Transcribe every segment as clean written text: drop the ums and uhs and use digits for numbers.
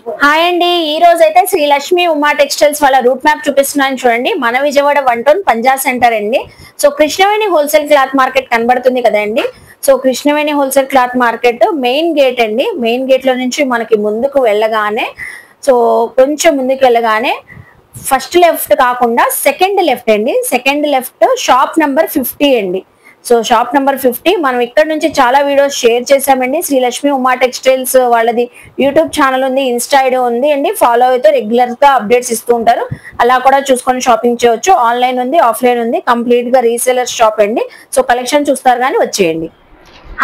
Hi అండి, ఈ రోజు అయితే శ్రీ లక్ష్మి ఉమా టెక్స్టైల్స్ వాళ్ళ రూట్ మ్యాప్ చూపిస్తున్నాను చూడండి. మన విజయవాడ 1 టౌన్ పంజా సెంటర్ అండి. So Krishnaveni wholesale cloth market కనబడుతుంది కదండి. So Krishnaveni wholesale cloth market main gate అండి. మెయిన్ గేట్ లో నుంచి మనకి ముందుకు వెళ్ళగానే, సో కొంచెం ముందుకు వెళ్ళగానే ఫస్ట్ లెఫ్ట్ కాకుండా సెకండ్ లెఫ్ట్ అండి. సెకండ్ లెఫ్ట్ షాప్ నంబర్ 50 అండి. సో షాప్ నంబర్ 50 మనం ఇక్కడ నుంచి చాలా వీడియోస్ షేర్ చేసామండి. శ్రీ లక్ష్మి ఉమా టెక్స్టైల్స్ వాళ్ళది యూట్యూబ్ ఛానల్ ఉంది, ఇన్స్టా ఐడి ఉంది అండి. ఫాలో అయితే రెగ్యులర్ గా అప్డేట్స్ ఇస్తూ ఉంటారు. అలా కూడా చూసుకొని షాపింగ్ చేయొచ్చు. ఆన్లైన్ ఉంది, ఆఫ్లైన్ ఉంది, కంప్లీట్ గా రీసేలర్ షాప్ అండి. సో కలెక్షన్ చూస్తారు కానీ వచ్చేయండి.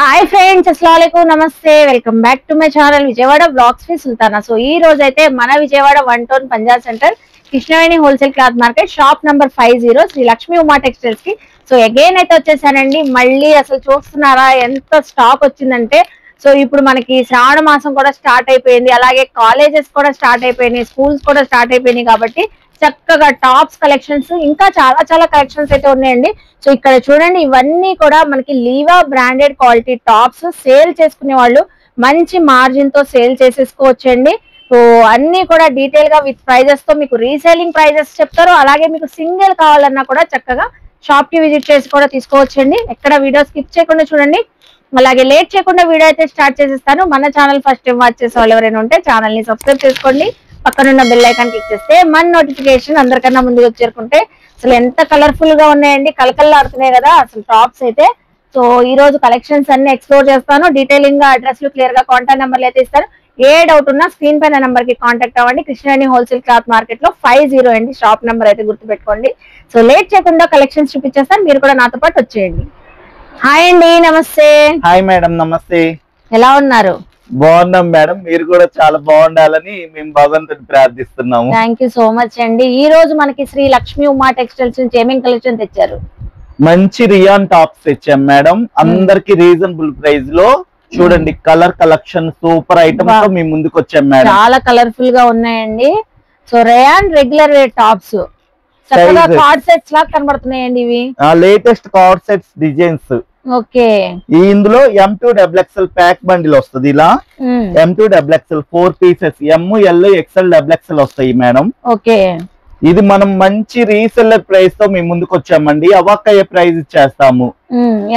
హాయ్ ఫ్రెండ్స్, అస్సలాముఅలైకుం, నమస్తే, welcome back to my channel Vijayawada blogs with Sultana. So ఈ రోజు అయితే మన Vijayawada 1 town Panja centre Krishnaveni wholesale cloth market shop number 50 Shri Lakshmi Uma textiles కి సో అగైన్ అయితే వచ్చేసానండి. మళ్ళీ అసలు చూస్తున్నారా ఎంత స్టాక్ వచ్చిందంటే, సో ఇప్పుడు మనకి శ్రావణ మాసం కూడా స్టార్ట్ అయిపోయింది, అలాగే కాలేజెస్ కూడా స్టార్ట్ అయిపోయినాయి, స్కూల్స్ కూడా స్టార్ట్ అయిపోయినాయి. కాబట్టి చక్కగా టాప్స్ కలెక్షన్స్ ఇంకా చాలా కలెక్షన్స్ అయితే ఉన్నాయండి. సో ఇక్కడ చూడండి, ఇవన్నీ కూడా మనకి లీవా బ్రాండెడ్ క్వాలిటీ టాప్స్. సేల్ చేసుకునే వాళ్ళు మంచి మార్జిన్ తో సేల్ చేసేసుకోవచ్చండి. సో అన్ని కూడా డీటెయిల్ గా విత్ ప్రైజెస్ తో మీకు రీసేలింగ్ ప్రైజెస్ చెప్తారు. అలాగే మీకు సింగిల్ కావాలన్నా కూడా చక్కగా షాప్ కి విజిట్ చేసి కూడా తీసుకోవచ్చండి. ఎక్కడ వీడియో స్కిప్ చేయకుండా చూడండి. అలాగే లేట్ చేయకుండా వీడియో అయితే స్టార్ట్ చేసేస్తాను. మన ఛానల్ ఫస్ట్ టైం వాచ్ చేసే వాళ్ళు ఎవరైనా ఉంటే ఛానల్ ని సబ్స్క్రైబ్ చేసుకోండి. పక్కనున్న బెల్ ఐకాన్ క్లిక్ చేస్తే మన నోటిఫికేషన్ అందరికన్నా ముందుకు చేరుకుంటే. అసలు ఎంత కలర్ఫుల్ గా ఉన్నాయండి, కలకల్లాడుతున్నాయి కదా అసలు టాప్స్ అయితే. సో ఈ రోజు కలెక్షన్స్ అన్ని ఎక్స్ప్లోర్ చేస్తాను. డీటెయిలింగ్ గా అడ్రస్ క్లియర్ గా కాంటాక్ట్ నెంబర్లు అయితే ఇస్తాను. ఏ డౌట్ ఉన్నా స్క్రీన్ పైన నెంబర్ కి కాంటాక్ట్ అవ్వండి. కృష్ణవేణి హోల్సేల్ క్లాత్ మార్కెట్ లో 50 అండి షాప్ నెంబర్ అయితే గుర్తుపెట్టుకోండి. సో లేట్ చేయకుండా కలెక్షన్స్ చూపించేస్తాను, మీరు కూడా నాతో పాటు వచ్చేయండి. హాయ్ అండి, నమస్తే. హాయ్ మేడం, నమస్తే. ఎలా ఉన్నారు? బాగున్నాం మేడం, మీరు కూడా చాలా బాగుండాలని మేము భగవంతుని ప్రార్థిస్తున్నాము. థ్యాంక్ యూ సో మచ్ అండి. ఈ రోజు మనకి శ్రీ లక్ష్మి ఉమా టెక్స్టైల్స్ నుంచి ఏమేమి కలెక్షన్ తెచ్చారు? మంచి రియాన్ టాప్స్ తెచ్చాం మేడం, అందరికి రీజనబుల్ ప్రైస్ లో. చూడండి, కలర్ కలెక్షన్ సూపర్ ఐటమ్స్ తో మీ ముందుకు వచ్చాం మేడం. చాలా కలర్ఫుల్ గా ఉన్నాయండి. So rayon regular wear tops చక్కగా కార్డ్ సెట్స్ లా కనబడుతున్నాయండి. ఇవి latest card sets designs. Okay, ఇందులో M2XXL ప్యాక్ బండిల్ వస్తుంది. ఇలా M2XXL 4 pieces ML XL XXL వస్తాయి మేడం. ఓకే, ఇది మనం మంచి రీసెల్లర్ ప్రైస్ తో మీ ముందుకు వచ్చామండి. అవాక్కయ్యే ప్రైస్ ఇచ్చేస్తాము.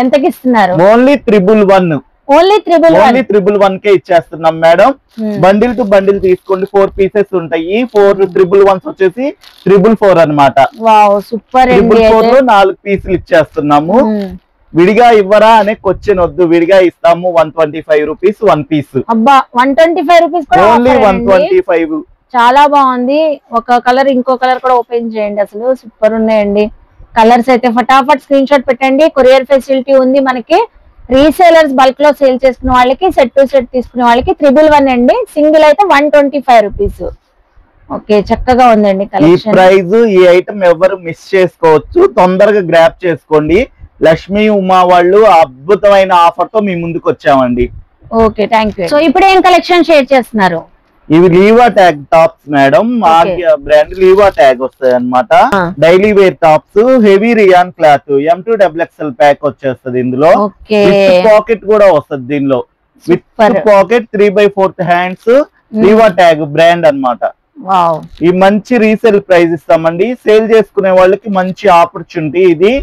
ఎంతకి ఇస్తున్నారు? ఓన్లీ 111. ఓన్లీ 111 కే ఇచ్చేస్తున్నాం మేడం. బండిల్ టు బండిల్ తీసుకోండి, 4 పీసెస్ ఉంటాయి. 411 వచ్చేసి 444 అనమాట. సూపర్. 444 లో 4 పీసులు ఇచ్చేస్తున్నాము. విడిగా ఇవ్వరా అనే క్వశ్చన్ వద్దు, విడిగా ఇస్తాము. 125 రూపీస్ 1 పీస్. అబ్బా, 125 రూపీస్ ఓన్లీ 125. చాలా బాగుంది. ఒక కలర్ ఇంకో కలర్ కూడా ఓపెన్ చేయండి. అసలు సూపర్ ఉన్నాయండి కలర్స్ అయితే. ఫటాఫట్ స్క్రీన్ షాట్ పెట్టండి. కొరియర్ ఫెసిలిటీ ఉంది మనకి. రీసేలర్స్ బల్క్ లో సేల్ చేసుకునే వాళ్ళకి, సెట్ టు సెట్ తీసుకునే వాళ్ళకి 111 అండి. సింగిల్ అయితే 125 రూపీస్. ఓకే, చక్కగా ఉందండి కలెక్షన్. ఈ ప్రైస్, ఈ ఐటమ్ ఎవరు మిస్ చేసుకోవచ్చు, తొందరగా గ్రాప్ చేసుకోండి. లక్ష్మీ ఉమా వాళ్ళు అద్భుతమైన ఆఫర్ తో మీ ముందుకు వచ్చామండి. Okay, thank you. సో ఇప్పుడు ఏం కలెక్షన్ షేర్ చేస్తున్నారు? ఇవి Liva tag tops madam. Brand Liva tag వస్తాయి అనమాట. Daily wear tops, heavy rayon cloth, M2XXL pack వచ్చేస్తుంది. ఇందులో విత్ పాకెట్ కూడా వస్తుంది. దీనిలో with pocket 3/4 hands, Liva tag brand అనమాట. ఈ మంచి రీసేల్ ప్రైస్ ఇస్తామండి. సేల్ చేసుకునే వాళ్ళకి మంచి ఆపర్చునిటీ ఇది.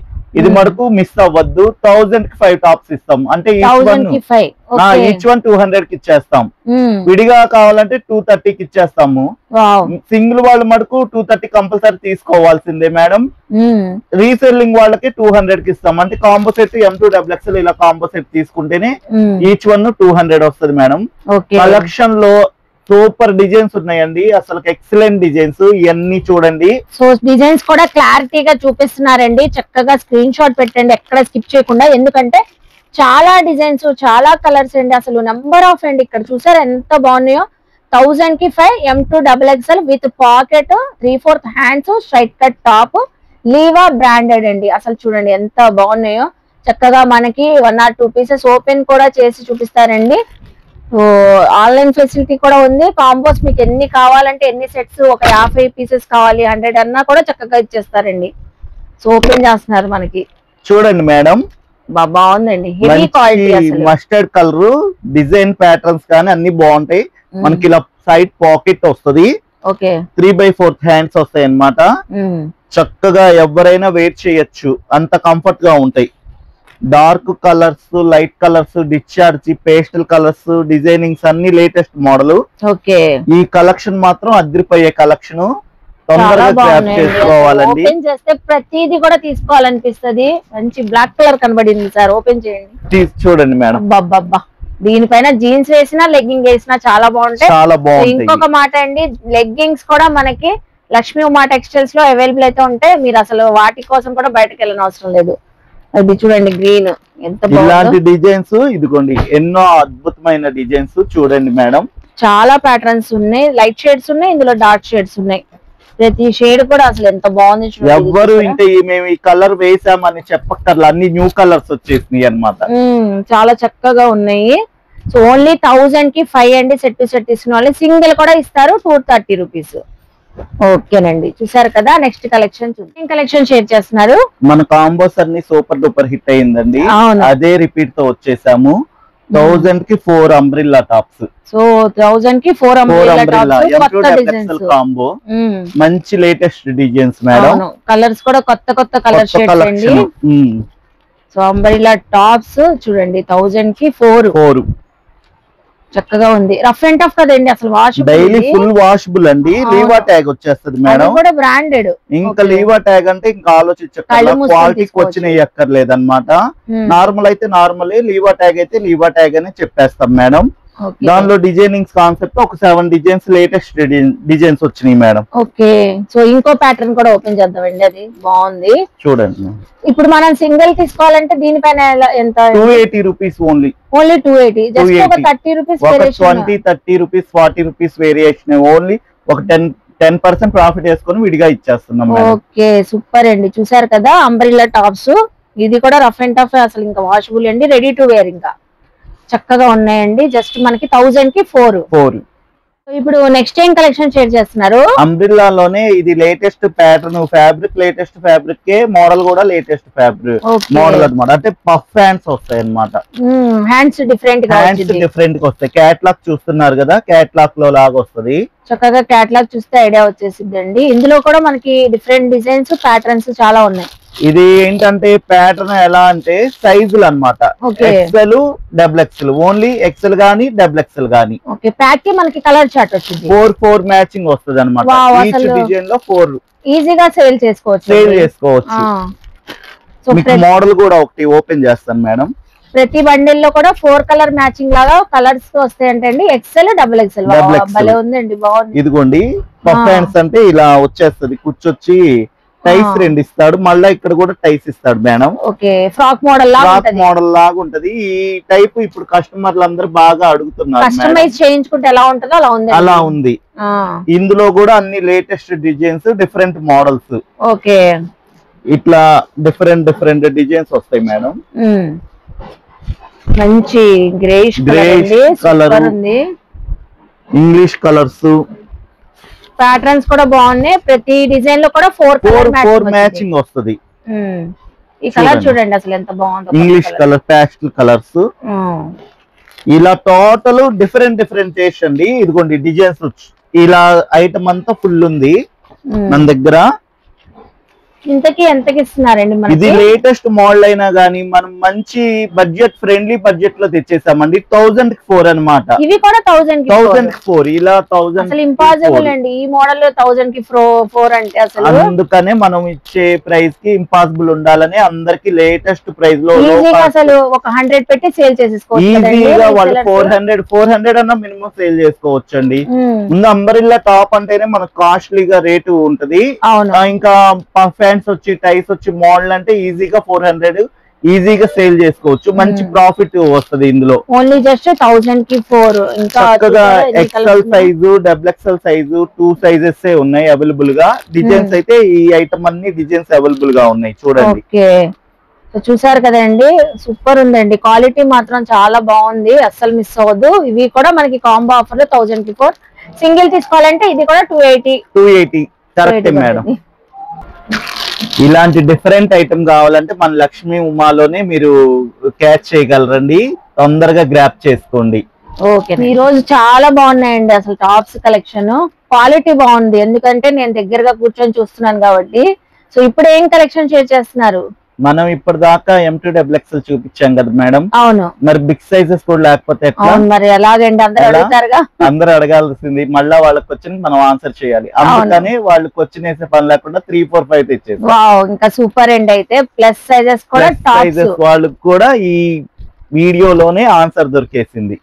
ఇది మనకు మిస్ అవ్వద్దు. 1000 కి 5 టాప్స్ ఇస్తాం. అంటే ఈచ్ వన్ 200 కి ఇచ్చేస్తాం. విడిగా కావాలంటే 230 కి ఇచ్చేస్తాము. సింగిల్ వాళ్ళు మటుకు 230 కంపల్సరీ తీసుకోవాల్సిందే మేడం. రీసెల్లింగ్ వాళ్ళకి 200 కి ఇస్తాం. అంటే కాంబో సెట్ M2XXL ఇలా కాంబో సెట్ తీసుకుంటేనే ఈచ్ వన్ 200 వస్తుంది మేడం. కలెక్షన్ లో సూపర్ డిజైన్స్ ఉన్నాయండి, అసలు ఎక్సలెంట్ డిజైన్స్. ఇవన్నీ చూడండి. సో డిజైన్స్ కూడా క్లారిటీగా చూపిస్తున్నారండి. చక్కగా స్క్రీన్ షాట్ పెట్టండి, ఎక్కడ స్కిప్ చేయకుండా. ఎందుకంటే చాలా డిజైన్స్, చాలా కలర్స్ అండి. అసలు నెంబర్ ఆఫ్ అండి. ఇక్కడ చూసారు ఎంత బాగున్నాయో. 1000 కి 5 M2XXL with pocket, 3/4 hands, straight cut top, Liva branded అండి. అసలు చూడండి ఎంత బాగున్నాయో. చక్కగా మనకి 1 or 2 పీసెస్ ఓపెన్ కూడా చేసి చూపిస్తారండి. ఆన్లైన్ ఫెసిలిటీ కూడా ఉంది. కాంబోస్ మీకు ఎన్ని కావాలంటే ఎన్ని సెట్స్, ఒక 50 పీసెస్ కావాలి, 100 అన్నా కూడా చక్కగా ఇచ్చేస్తారండి. సో ఓపెన్ చేస్తున్నారు మనకి. చూడండి మేడం, బాగుందండి. Heavy quality. Mustard colour design patterns కానీ అన్ని బాగుంటాయి. మనకి ఇలా సైడ్ పాకెట్ వస్తుంది. ఓకే 3/4 హ్యాండ్స్ వస్తాయి అన్నమాట. చక్కగా ఎవరైనా వేర్ చేయొచ్చు, అంత కంఫర్ట్ గా ఉంటాయి. Dark colours, light colours, discharge, pastel colours, designings అన్ని లేటెస్ట్ మోడల్. ఓకే ఈ కలెక్షన్ మాత్రం అదిరిపోయే కలెక్షన్, తొందరగా గ్రాబ్ చేసుకోవాలండి. ఓపెన్ చేస్తే ప్రతిదీ కూడా తీసుకోవాలనిపిస్తది. మంచి బ్లాక్ కలర్ కనబడింది సార్, ఓపెన్ చేయండి. చూడండి మేడం, అబ్బబ్బబ్బా, దీనిపైన జీన్స్ వేసినా లెగ్గింగ్ వేసినా చాలా బాగుంటాయి. చాలా బాగుంటాయి. ఇంకొక మాట అండి, లెగ్గింగ్స్ కూడా మనకి లక్ష్మీ ఉమా టెక్స్టైల్స్ లో అవైలబుల్ అయితే ఉంటాయి. మీరు అసలు వాటి కోసం కూడా బయటకు వెళ్ళిన అవసరం లేదు. అది చూడండి గ్రీన్ ఎంత బాగుంది. ఇలాంటి డిజైన్స్ ఇదిగోండి, ఎన్నో అద్భుతమైన డిజైన్స్ చూడండి మేడం. చాలా ప్యాటర్న్స్ ఉన్నాయి, లైట్ షేడ్స్ ఉన్నాయి, ఇందులో డార్క్ షేడ్స్ ఉన్నాయి. ప్రతి షేడ్ కూడా అసలు ఎంత బాగుంది చూడండి. ఎవ్వరు ఇంటే మేము ఈ కలర్ వేసామని చెప్పక్కర్లా, అన్ని న్యూ కలర్స్ వచ్చేసినాయి అన్నమాట. చాలా చక్కగా ఉన్నాయి. సో ఓన్లీ 1000 కి 5 అండి. సెట్ టు సెట్ ఇస్తున్న వాళ్ళు సింగిల్ కూడా ఇస్తారు 230 రూపీస్. ఓకేనండి, చూసారు కదా. నెక్స్ట్ కలెక్షన్ చూద్దాం. కలెక్షన్ షేర్ చేస్తున్నారు. మన కాంబోస్ అన్ని సూపర్ డూపర్ హిట్ అయిందండి. అదే రిపీట్ తో వచ్చేసాము. 1000 కి 4 అంబ్రిల్లా టాప్స్. సో 1000 కి 4 అంబ్రిల్లా టాప్స్ కాంబో. మంచి లేటెస్ట్ డిజైన్స్ మేడం. కలర్స్ కూడా కొత్త కొత్త కలర్ షేడ్స్ అండి. సో అంబ్రిల్లా టాప్స్ చూడండి 1000 కి 4 చక్కగా ఉంది. రఫ్ అండ్ టఫ్ కదండి, అసలు వాష్ డైలీ ఫుల్ వాషబుల్ అండి. లీవా ట్యాగ్ వచ్చేస్తుంది మేడం. కూడా బ్రాండెడ్. ఇంకా లీవా ట్యాగ్ అంటే ఇంకా ఆలోచించక్కర్లేదు, క్వాలిటీకి వచ్చినాయి ఎక్కర్లేదు అనమాట. నార్మల్ అయితే నార్మల్, లీవా ట్యాగ్ అయితే లీవా ట్యాగ్ అని చెప్పేస్తాం మేడం. దానిలో డిజైనింగ్స్ కాన్సెప్ట్ ఒక 7 డిజైన్స్ లేటెస్ట్ డిజైన్స్ వచ్చినాయి మేడం. ఓకే, సో ఇంకో ప్యాటర్న్ కూడా ఓపెన్ చేద్దామండి, అది బాగుంది చూడండి. ఇప్పుడు మనం సింగిల్ తీసుకోవాలంటే దీనిపైన ఎంత? 280 రూపీస్ ఓన్లీ 280. జస్ట్ ఒక 30 rupees, 20-30 rupees, 40 rupees variation. Only ఒక 10% ప్రాఫిట్ వేసుకొని విడిగా ఇచ్చేస్తున్నాం. ఓకే సూపర్ అండి, చూసారు కదా అంబ్రిల్లా టాప్స్. ఇది కూడా రఫ్ అండ్ టఫ్, అసలు ఇంకా వాషబుల్ అండి, రెడీ టు వేర్ ఇంకా చక్కగా ఉన్నాయండి. జస్ట్ మనకి 1000 కి 4. ఇప్పుడు నెక్స్ట్ ఏం కలెక్షన్ షేర్ చేస్తున్నారు? అంబ్రిల్లా లోనే ఇది latest pattern, fabric latest fabric, model కూడా లేటెస్ట్ ఫ్యాబ్రిక్ మోడల్ అన్నమాట. అంటే పఫ్ హ్యాండ్స్ వస్తాయి అన్నమాట. హ్యాండ్స్ డిఫరెంట్ గా వస్తాయి. క్యాట్లాగ్ చూస్తున్నారు కదా, క్యాట్లాగ్ లో లాగా వస్తుంది. చక్కగా క్యాట్లాగ్ చూస్తే ఐడియా వచ్చేసిద్దండి. ఇందులో కూడా మనకి డిఫరెంట్ డిజైన్స్, ప్యాటర్న్స్ చాలా ఉన్నాయి. ఇది ఏంటంటే ప్యాటర్న్ ఎలా అంటే సైజులు అన్నమాట. ఎక్సెల్, XXL, ఓన్లీ ఎక్సెల్ గానీ XXL గానీ. ప్యాక్ కి మనకి కలర్ చార్ట్ వచ్చింది. 4 మ్యాచింగ్ వస్తుంది అన్నమాట. ఈచ్ డిజైన్ లో 4 ఈజీగా సేల్ చేసుకోవచ్చు. మోడల్ కూడా ఒకటి ఓపెన్ చేస్తాను మేడం. ప్రతి బండిల్ లో కూడా 4 కలర్ మ్యాచింగ్ లాగా కలర్స్ వస్తాయంటే అండి. XL, XXL భలే ఉందండి, బాగుంది. ఇదిగోండి పఫ్ హ్యాండ్స్ అంటే ఇలా వచ్చేస్తుంది. కూర్చొచ్చి టైస్ 2 ఇస్తాడు, మళ్ళీ ఇక్కడ కూడా టైస్ ఇస్తాడు మేడం. ఫ్రాక్ మోడల్ లాగా ఉంటది. ఈ టైప్ ఇప్పుడు కస్టమర్లు అందరూ బాగా అడుగుతున్నారు. కస్టమైజ్ చేయించుకుంటే ఎలా ఉంటుందో అలా ఉంది. ఇందులో కూడా అన్ని latest designs, different models. Okay, ఇట్లా డిఫరెంట్ డిజైన్స్ వస్తాయి మేడం. మంచి గ్రేష్ కలర్ ఉంది, ఇంగ్లీష్ కలర్స్, ప్యాటర్న్స్ కూడా బాగున్నాయి. ప్రతి డిజైన్ లో కూడా 4 మ్యాచింగ్ వస్తుంది. ఈ కలర్ చూడండి అసలు ఎంత బాగుందో. ఇంగ్లీష్ కలర్, ప్యాస్టల్ కలర్స్, ఇలా టోటల్ డిఫరెంట్ టేస్ట్ అండి. ఇదిగోండి డిజైన్స్, ఇలా ఐటమ్ అంతా ఫుల్ ఉంది మన దగ్గర. ఇంతకీ ఎంతకి ఇస్తున్నారండి? ఇది లేటెస్ట్ మోడల్ అయినా గానీ మనం మంచి బడ్జెట్ ఫ్రెండ్లీ బడ్జెట్ లో తెచ్చేసామండి. 1000 కి 4 అనమాట. ఇవి కూడా 1000 కి 4. ఇలా 1000 అసలు ఇంపాసిబుల్ అండి ఈ మోడల్ లో 1000 కి 4 అంటే అసలు. అందుకనే మనం ఇచ్చే ప్రైస్ కి ఇంపాసిబుల్ ఉండాలని అందరికి లేటెస్ట్ ప్రైస్ లో అసలు ఒక 100 పెట్టి సేల్ చేసేసుకోవచ్చు. ఈజీగా వాళ్ళు 400 అన్న మినిమం సేల్ చేసుకోవచ్చు అండి. ముందు అంబ్రిల్లా టాప్ అంటేనే మనకు కాస్ట్లీగా రేటు ఉంటది. ఇంకా వచ్చి టైస్ వచ్చి మోడల్ అంటే ఈజీగా 400 ఈజీగా సేల్ చేసుకోవచ్చు. మంచి ప్రాఫిట్ వస్తుంది ఇందులో. ఓన్లీ జస్ట్ 1000 కి 4. చక్కగా XL size, XXL size, 2 sizes ఉన్నాయి అవైలబుల్ గా. డిజైన్స్ అయితే ఈ ఐటమ్ అన్ని డిజైన్స్ అవైలబుల్ గా ఉన్నాయి చూడండి. చూసారు కదండి, సూపర్ ఉందండి. క్వాలిటీ మాత్రం చాలా బాగుంది, అస్సలు మిస్ అవ్వద్దు. ఇవి కూడా మనకి కాంబో ఆఫర్ లో 1000 కి 4. సింగిల్ తీసుకోవాలంటే ఇది కూడా 280 కరెక్ట్ మేడం. ఇలాంటి డిఫరెంట్ ఐటమ్ కావాలంటే మన లక్ష్మీ ఉమాలోనే మీరు క్యాచ్ చేయగలరండి. తొందరగా గ్రాప్ చేసుకోండి. ఓకే, ఈ రోజు చాలా బాగున్నాయండి అసలు టాప్స్ కలెక్షన్. క్వాలిటీ బాగుంది, ఎందుకంటే నేను దగ్గరగా కూర్చొని చూస్తున్నాను కాబట్టి. సో ఇప్పుడు ఏం కలెక్షన్ షేర్ చేస్తున్నారు? మనం ఇప్పటిదాకా M2XXL చూపించాం కదా మేడం. అవును, మరి బిగ్ సైజెస్ కూడా లేకపోతే మరి ఎలాగండి, అందరూ అడుగుతారుగా. అందరూ అడగాల్సింది, మళ్ళా వాళ్ళకి వచ్చిన మనం ఆన్సర్ చేయాలి. అందుకని వాళ్ళు క్వశ్చన్ వేసే పని లేకుండా 3, 4, 5 తెచ్చేది. ఇంకా సూపర్ అండి. అయితే ప్లస్ సైజెస్ కూడా సైజెస్ వాళ్ళకి కూడా ఈ వీడియోలోనే ఆన్సర్ దొరికేసింది.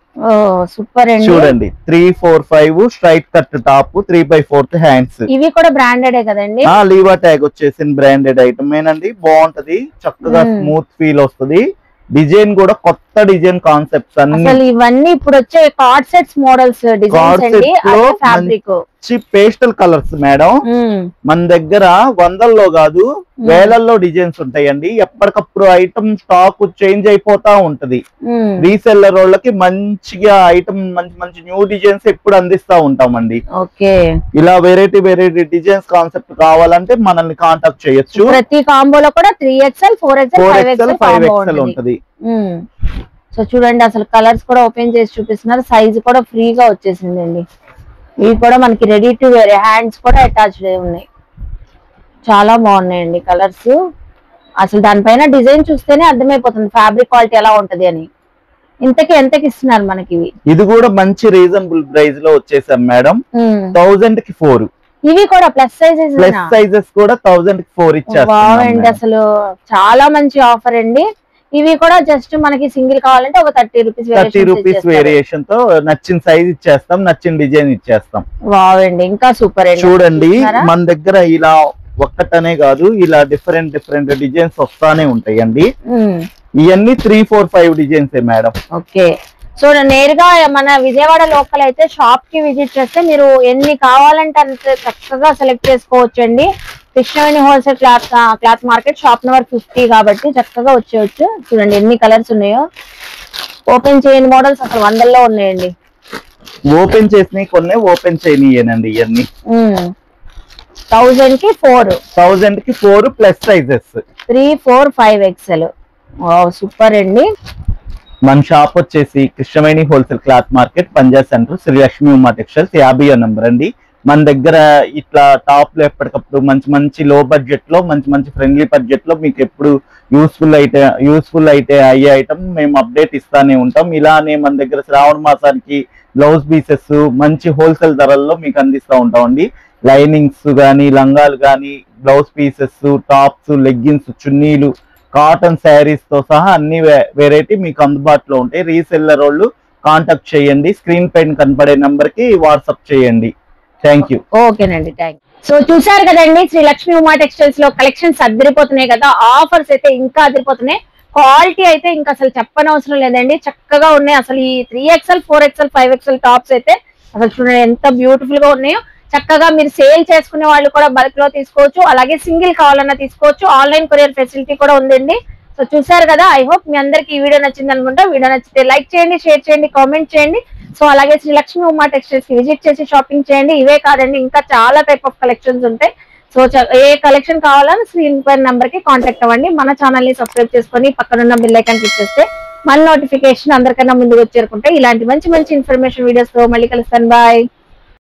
సూపర్ అండి. చూడండి 3, 4, 5 స్ట్రైట్ కట్ టాప్, 3/4 హ్యాండ్స్. ఇవి కూడా బ్రాండెడ్ కదండి? లీవా ట్యాగ్ వచ్చేసింది, బ్రాండెడ్ ఐటమ్ ఏనండి. బాగుంటది, చక్కగా స్మూత్ ఫీల్ వస్తుంది. డిజైన్ కూడా కొత్త డిజైన్ కాన్సెప్ట్స్ అన్ని. ఇవన్నీ ఇప్పుడు వచ్చే కార్డ్ సెట్స్ మోడల్స్ డిజైన్స్ అండి. Fabric pastel colours madam. మన దగ్గర వందల్లో కాదు వేలల్లో డిజైన్స్ ఉంటాయండి. ఎప్పటికప్పుడు ఐటమ్ స్టాక్ చేంజ్ అయిపోతా ఉంటది. రీసెల్లర్ వాళ్ళకి మంచిగా ఐటమ్ మంచి మంచి న్యూ డిజైన్స్ ఎప్పుడు అందిస్తా ఉంటామండి. ఇలా వెరైటీ డిజైన్స్ కాన్సెప్ట్ కావాలంటే మనల్ని కాంటాక్ట్ చేయొచ్చు. ప్రతి కాంబోలో కూడా 3XL, 4XL, 5XL ఉంటది. సో చూడండి అసలు కలర్స్ కూడా ఓపెన్ చేసి చూపిస్తున్నారు. సైజ్ కూడా ఫ్రీగా వచ్చేసింది అండి. ఇవి కూడా మనకి రెడీ టు వేర్, హ్యాండ్స్ కూడా అటాచ్డ్ ఉన్నాయి. చాలా బాగున్నాయండి కలర్స్. అసలు దానిపైన డిజైన్ చూస్తేనే అర్థమైపోతుంది ఫ్యాబ్రిక్ క్వాలిటీ ఎలా ఉంటది అని. ఎంతకి ఇస్తున్నారు మనకి? ఇది కూడా మంచి రీజనబుల్ ప్రైస్ లో వచ్చేసాం మేడం. 1000 కి 4. ఇవి కూడా ప్లస్ సైజెస్ కూడా 1000 కి 4 ఇచ్చేస్తాం. అసలు చాలా మంచి ఆఫర్ అండి. ఇవి కూడా జస్ట్ మనకి సింగిల్ కావాలంటే ఒక 30 రూపీస్ వేరియేషన్ తో నచ్చిన సైజ్ ఇచ్చేస్తాం, నచ్చిన డిజైన్ ఇచ్చేస్తాం. వావ్, ఇంకా సూపర్. చూడండి మన దగ్గర ఇలా ఒక్కటనే కాదు, ఇలా డిఫరెంట్ డిజైన్స్ వస్తానే ఉంటాయండి. ఇవన్నీ 3, 4, 5 డిజైన్స్ మేడం. ఓకే, సో నేరుగా మన విజయవాడ లోకల్ అయితే షాప్ కి విజిట్ చేస్తే మీరు ఎన్ని కావాలంటే అంత చక్కగా సెలెక్ట్ చేసుకోవచ్చు అండి. Krishnaveni wholesale cloth market, shop number 50 కాబట్టి చక్కగా వచ్చేయచ్చు. చూడండి ఎన్ని కలర్స్ ఉన్నాయో. ఓపెన్ చేయని మోడల్స్ అసలు వందల్లో ఉన్నాయండి. ఓపెన్ చేసినవి కొన్ని, ఓపెన్ చేయనియేనండి ఇవన్నీ. 1000 కి 4 ప్లస్ సైజెస్ 3, 4, 5XL. సూపర్ అండి. మన షాప్ వచ్చేసి Krishnaveni wholesale cloth market, Punjab centre, Srilakshmi Uma textiles, 50వ నంబర్ అండి. మన దగ్గర ఇట్లా టాప్ లో ఎప్పటికప్పుడు మంచి లో బడ్జెట్ లో మంచి ఫ్రెండ్లీ బడ్జెట్ లో మీకు ఎప్పుడు యూస్ఫుల్ అయితే అయ్యే ఐటమ్ మేము అప్డేట్ ఇస్తానే ఉంటాం. ఇలానే మన దగ్గర శ్రావణ మాసానికి బ్లౌజ్ పీసెస్ మంచి హోల్సేల్ ధరల్లో మీకు అందిస్తూ ఉంటామండి. లైనింగ్స్ కానీ, లంగాలు కానీ, బ్లౌజ్ పీసెస్, టాప్స్, లెగ్గిన్స్, చున్నీలు, కాటన్ శారీస్ తో సహా అన్ని వెరైటీ మీకు అందుబాటులో ఉంటాయి. రీసెల్లర్ వాళ్ళు కాంటాక్ట్ చేయండి. స్క్రీన్ పైన కనపడే నంబర్ కి వాట్సాప్ చేయండి. Thank you. ఓకేనండి, థ్యాంక్ యూ. సో చూసారు కదండి, శ్రీ లక్ష్మీ ఉమా టెక్స్టైల్స్ లో కలెక్షన్స్ అదిరిపోతున్నాయి కదా. ఆఫర్స్ అయితే ఇంకా అదిరిపోతున్నాయి. క్వాలిటీ అయితే ఇంకా అసలు చెప్పనవసరం లేదండి, చక్కగా ఉన్నాయి. అసలు ఈ 3XL, 4XL, 5XL టాప్స్ అయితే అసలు చూడండి ఎంత బ్యూటిఫుల్ గా ఉన్నాయో. చక్కగా మీరు సేల్ చేసుకునే వాళ్ళు కూడా బల్క్ లో తీసుకోవచ్చు, అలాగే సింగిల్ కావాలన్నా తీసుకోవచ్చు. ఆన్లైన్ కొరియర్ ఫెసిలిటీ కూడా ఉందండి. సో చూసారు కదా, ఐ హోప్ మీ అందరికి ఈ వీడియో నచ్చింది అనుకుంటా. వీడియో నచ్చితే లైక్ చేయండి, షేర్ చేయండి, కామెంట్ చేయండి. సో అలాగే శ్రీ లక్ష్మీ ఉమా టెక్స్టైల్స్ కి విజిట్ చేసి షాపింగ్ చేయండి. ఇవే కాదండి, ఇంకా చాలా టైప్ ఆఫ్ కలెక్షన్స్ ఉంటాయి. సో ఏ కలెక్షన్ కావాలని స్క్రీన్ పై నంబర్ కి కాంటాక్ట్ అవ్వండి. మన ఛానల్ ని సబ్స్క్రైబ్ చేసుకొని పక్కనున్న బెల్ ఐకాన్ క్లిక్ చేస్తే మన నోటిఫికేషన్ అందరికన్నా ముందుకు వచ్చేరుకుంటే ఇలాంటి మంచి ఇన్ఫర్మేషన్ వీడియోస్ తో మళ్ళీ కలుస్తాను. బాయ్.